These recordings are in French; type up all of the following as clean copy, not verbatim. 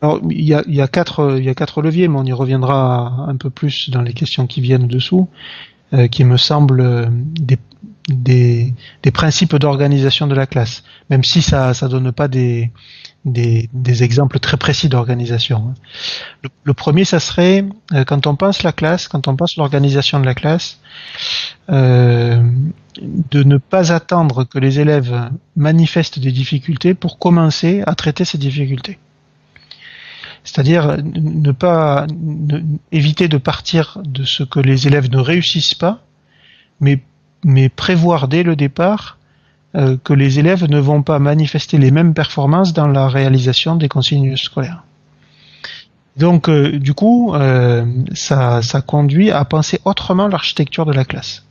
Alors, il y a quatre leviers, mais on y reviendra un peu plus dans les questions qui viennent dessous, qui me semblent des principes d'organisation de la classe, même si ça donne pas des exemples très précis d'organisation. Le premier, ça serait quand on pense la classe, quand on pense l'organisation de la classe, de ne pas attendre que les élèves manifestent des difficultés pour commencer à traiter ces difficultés. C'est-à-dire éviter de partir de ce que les élèves ne réussissent pas, mais prévoir dès le départ que les élèves ne vont pas manifester les mêmes performances dans la réalisation des consignes scolaires. Donc, du coup, ça conduit à penser autrement l'architecture de la classe.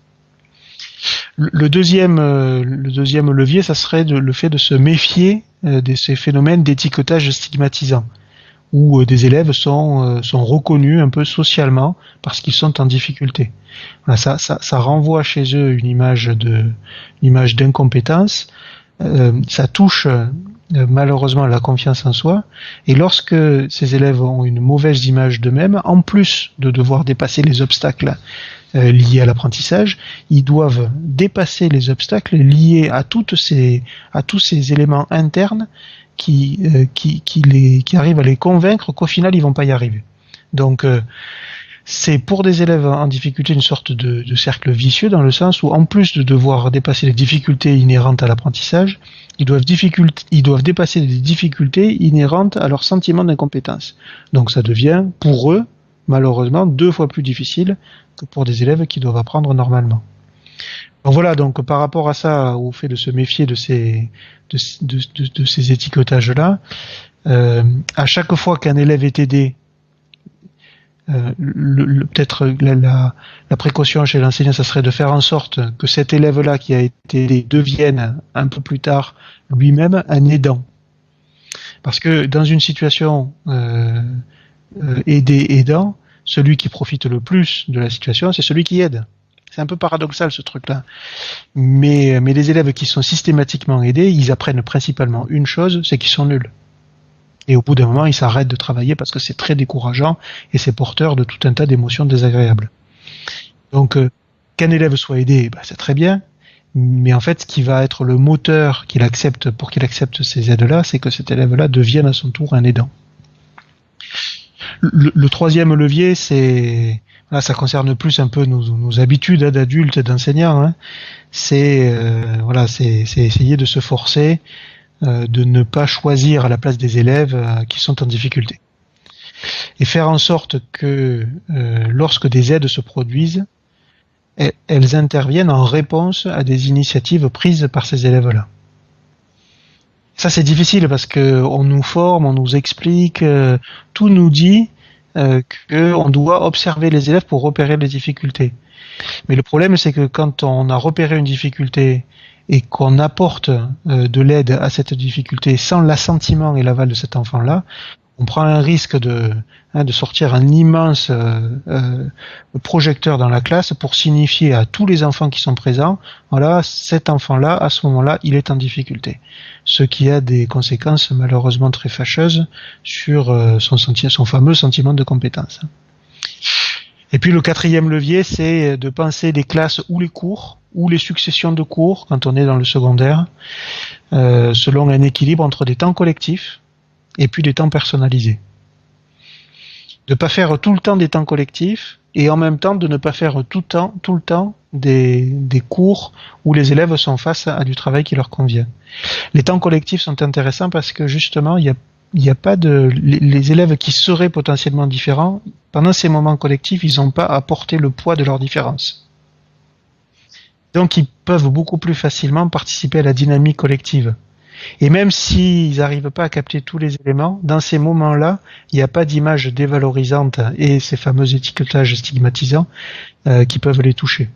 Le deuxième levier, ça serait le fait de se méfier de ces phénomènes d'étiquetage stigmatisant, où des élèves sont reconnus un peu socialement parce qu'ils sont en difficulté. Voilà, ça renvoie chez eux une image d'incompétence. Ça touche malheureusement à la confiance en soi. Et lorsque ces élèves ont une mauvaise image d'eux-mêmes, en plus de devoir dépasser les obstacles liés à l'apprentissage, ils doivent dépasser les obstacles liés à tous ces éléments internes qui arrivent à les convaincre qu'au final ils vont pas y arriver. Donc c'est pour des élèves en difficulté une sorte de cercle vicieux, dans le sens où en plus de devoir dépasser les difficultés inhérentes à l'apprentissage, ils doivent dépasser les difficultés inhérentes à leur sentiment d'incompétence. Donc ça devient pour eux malheureusement 2 fois plus difficile que pour des élèves qui doivent apprendre normalement. Donc voilà, donc par rapport à ça, au fait de se méfier de ces étiquetages-là, à chaque fois qu'un élève est aidé, peut-être la précaution chez l'enseignant, ça serait de faire en sorte que cet élève-là qui a été aidé devienne un peu plus tard lui-même un aidant. Parce que dans une situation aidant, celui qui profite le plus de la situation, c'est celui qui aide. C'est un peu paradoxal ce truc-là. Mais les élèves qui sont systématiquement aidés, ils apprennent principalement une chose, c'est qu'ils sont nuls. Et au bout d'un moment, ils s'arrêtent de travailler parce que c'est très décourageant et c'est porteur de tout un tas d'émotions désagréables. Donc, qu'un élève soit aidé, c'est très bien. Mais en fait, ce qui va être le moteur pour qu'il accepte ces aides-là, c'est que cet élève-là devienne à son tour un aidant. Le troisième levier, là, ça concerne plus un peu nos habitudes d'adultes et d'enseignants. Hein. C'est essayer de se forcer, de ne pas choisir à la place des élèves qui sont en difficulté, et faire en sorte que lorsque des aides se produisent, elles interviennent en réponse à des initiatives prises par ces élèves-là. Ça, c'est difficile parce que on nous forme, on nous explique, tout nous dit qu'on doit observer les élèves pour repérer les difficultés. Mais le problème, c'est que quand on a repéré une difficulté et qu'on apporte de l'aide à cette difficulté sans l'assentiment et l'aval de cet enfant-là, on prend un risque de sortir un immense projecteur dans la classe pour signifier à tous les enfants qui sont présents, voilà, cet enfant-là, à ce moment-là, il est en difficulté. Ce qui a des conséquences malheureusement très fâcheuses sur son fameux sentiment de compétence. Et puis le quatrième levier, c'est de penser les classes ou les cours, ou les successions de cours, quand on est dans le secondaire, selon un équilibre entre des temps collectifs et puis des temps personnalisés. De ne pas faire tout le temps des temps collectifs et en même temps de ne pas faire tout le temps des cours où les élèves sont face à du travail qui leur convient. Les temps collectifs sont intéressants parce que justement, il y a pas les élèves qui seraient potentiellement différents, pendant ces moments collectifs, ils n'ont pas à porter le poids de leurs différences. Donc ils peuvent beaucoup plus facilement participer à la dynamique collective. Et même s'ils n'arrivent pas à capter tous les éléments, dans ces moments-là, il n'y a pas d'image dévalorisante et ces fameux étiquetages stigmatisants qui peuvent les toucher.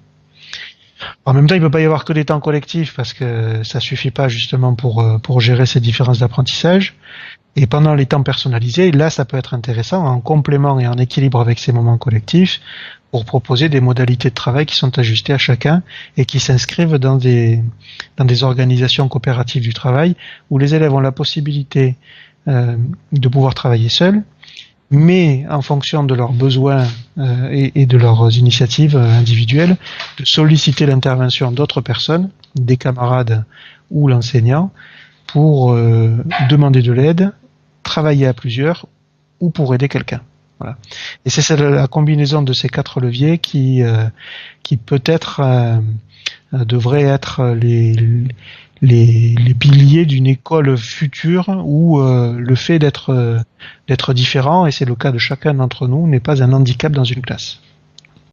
En même temps, il ne peut pas y avoir que des temps collectifs parce que ça suffit pas justement pour gérer ces différences d'apprentissage. Et pendant les temps personnalisés, là, ça peut être intéressant en complément et en équilibre avec ces moments collectifs pour proposer des modalités de travail qui sont ajustées à chacun et qui s'inscrivent dans des organisations coopératives du travail où les élèves ont la possibilité de pouvoir travailler seuls, mais en fonction de leurs besoins et de leurs initiatives individuelles, de solliciter l'intervention d'autres personnes, des camarades ou l'enseignant, pour demander de l'aide, travailler à plusieurs ou pour aider quelqu'un. Voilà. Et c'est la combinaison de ces 4 leviers qui peut-être devrait être les piliers d'une école future où le fait d'être différent, et c'est le cas de chacun d'entre nous, n'est pas un handicap dans une classe.